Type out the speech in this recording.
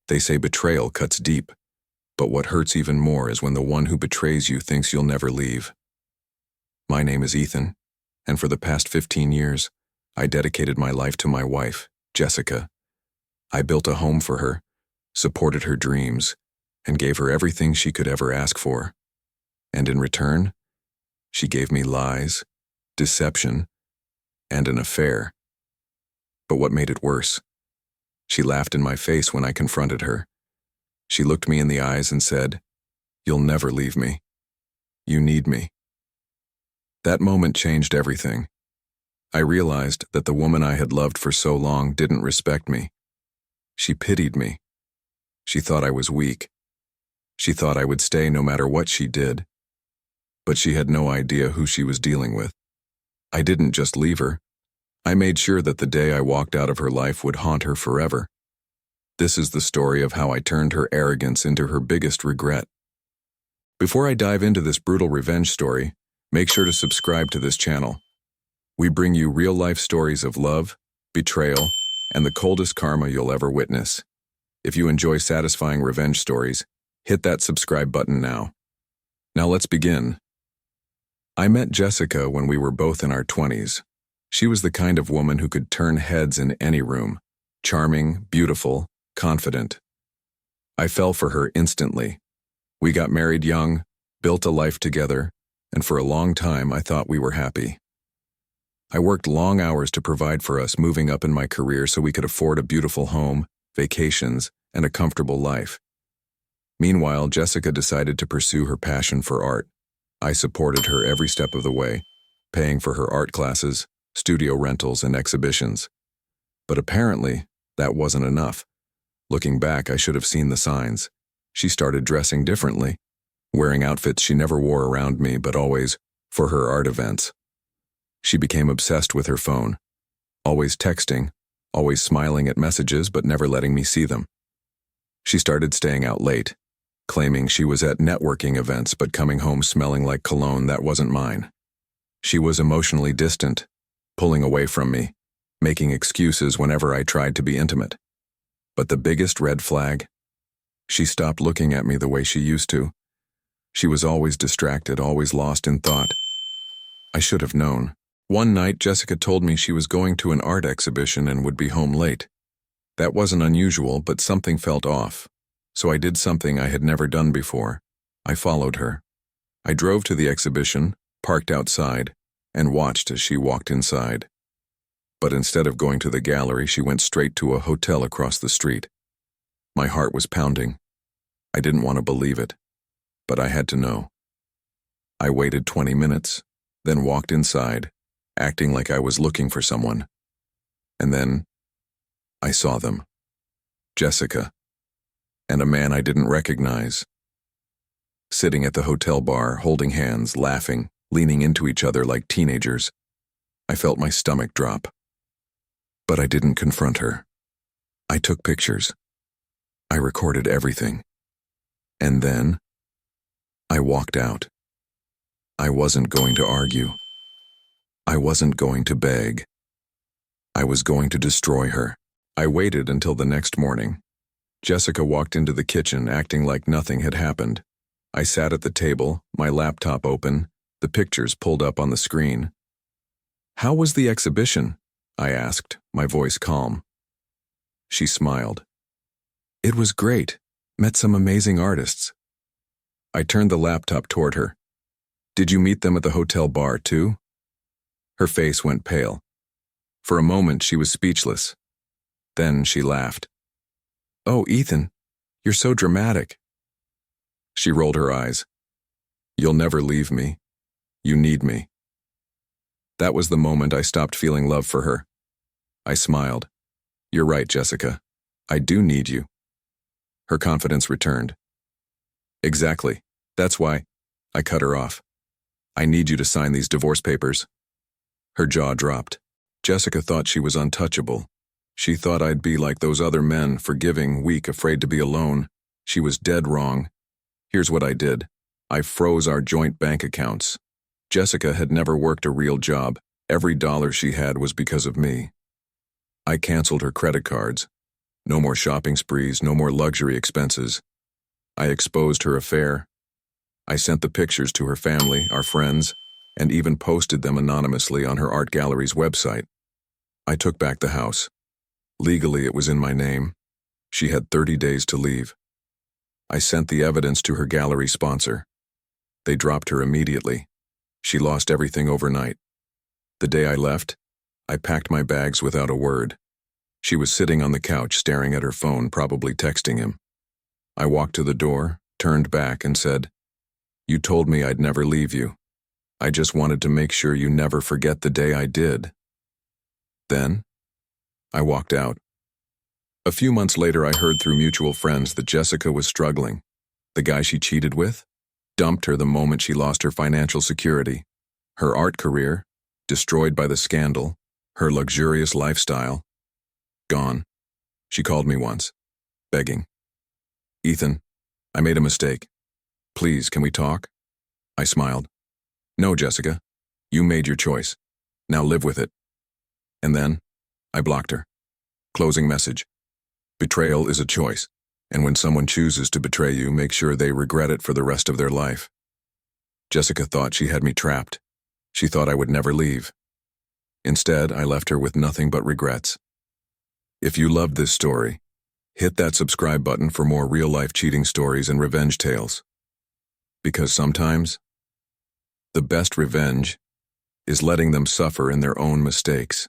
They say betrayal cuts deep, but what hurts even more is when the one who betrays you thinks you'll never leave. My name is Ethan, and for the past 15 years, I dedicated my life to my wife, Jessica. I built a home for her, supported her dreams, and gave her everything she could ever ask for. And in return, she gave me lies, deception, and an affair. But what made it worse? She laughed in my face when I confronted her. She looked me in the eyes and said, "You'll never leave me. You need me." That moment changed everything. I realized that the woman I had loved for so long didn't respect me. She pitied me. She thought I was weak. She thought I would stay no matter what she did. But she had no idea who she was dealing with. I didn't just leave her. I made sure that the day I walked out of her life would haunt her forever. This is the story of how I turned her arrogance into her biggest regret. Before I dive into this brutal revenge story, make sure to subscribe to this channel. We bring you real-life stories of love, betrayal, and the coldest karma you'll ever witness. If you enjoy satisfying revenge stories, hit that subscribe button now. Now let's begin. I met Jessica when we were both in our 20s. She was the kind of woman who could turn heads in any room. Charming, beautiful, confident. I fell for her instantly. We got married young, built a life together, and for a long time I thought we were happy. I worked long hours to provide for us, moving up in my career so we could afford a beautiful home, vacations, and a comfortable life. Meanwhile, Jessica decided to pursue her passion for art. I supported her every step of the way, paying for her art classes, studio rentals, and exhibitions. But apparently, that wasn't enough. Looking back, I should have seen the signs. She started dressing differently, wearing outfits she never wore around me but always for her art events. She became obsessed with her phone, always texting, always smiling at messages but never letting me see them. She started staying out late, claiming she was at networking events but coming home smelling like cologne that wasn't mine. She was emotionally distant, pulling away from me, making excuses whenever I tried to be intimate. But the biggest red flag? She stopped looking at me the way she used to. She was always distracted, always lost in thought. I should have known. One night, Jessica told me she was going to an art exhibition and would be home late. That wasn't unusual, but something felt off. So I did something I had never done before. I followed her. I drove to the exhibition, parked outside, and watched as she walked inside. But instead of going to the gallery, she went straight to a hotel across the street. My heart was pounding. I didn't want to believe it, but I had to know. I waited 20 minutes, then walked inside, acting like I was looking for someone. And then I saw them. Jessica and a man I didn't recognize. Sitting at the hotel bar, holding hands, laughing, leaning into each other like teenagers. I felt my stomach drop. But I didn't confront her. I took pictures. I recorded everything. And then I walked out. I wasn't going to argue. I wasn't going to beg. I was going to destroy her. I waited until the next morning. Jessica walked into the kitchen acting like nothing had happened. I sat at the table, my laptop open, the pictures pulled up on the screen. "How was the exhibition?" I asked, my voice calm. She smiled. "It was great. Met some amazing artists." I turned the laptop toward her. "Did you meet them at the hotel bar too?" Her face went pale. For a moment, she was speechless. Then she laughed. "Oh, Ethan, you're so dramatic." She rolled her eyes. "You'll never leave me. You need me." That was the moment I stopped feeling love for her. I smiled. "You're right, Jessica. I do need you." Her confidence returned. "Exactly. That's why." I cut her off. "I need you to sign these divorce papers." Her jaw dropped. Jessica thought she was untouchable. She thought I'd be like those other men, forgiving, weak, afraid to be alone. She was dead wrong. Here's what I did. I froze our joint bank accounts. Jessica had never worked a real job. Every dollar she had was because of me. I canceled her credit cards. No more shopping sprees, no more luxury expenses. I exposed her affair. I sent the pictures to her family, our friends, and even posted them anonymously on her art gallery's website. I took back the house. Legally, it was in my name. She had 30 days to leave. I sent the evidence to her gallery sponsor. They dropped her immediately. She lost everything overnight. The day I left, I packed my bags without a word. She was sitting on the couch staring at her phone, probably texting him. I walked to the door, turned back, and said, "You told me I'd never leave you. I just wanted to make sure you never forget the day I did." Then, I walked out. A few months later, I heard through mutual friends that Jessica was struggling. The guy she cheated with dumped her the moment she lost her financial security. Her art career, destroyed by the scandal, her luxurious lifestyle, gone. She called me once, begging, "Ethan, I made a mistake. Please, can we talk?" I smiled. "No, Jessica. You made your choice. Now live with it." And then, I blocked her. Closing message. Betrayal is a choice, and when someone chooses to betray you, make sure they regret it for the rest of their life. Jessica thought she had me trapped. She thought I would never leave. Instead, I left her with nothing but regrets. If you loved this story, hit that subscribe button for more real-life cheating stories and revenge tales. Because sometimes, the best revenge is letting them suffer in their own mistakes.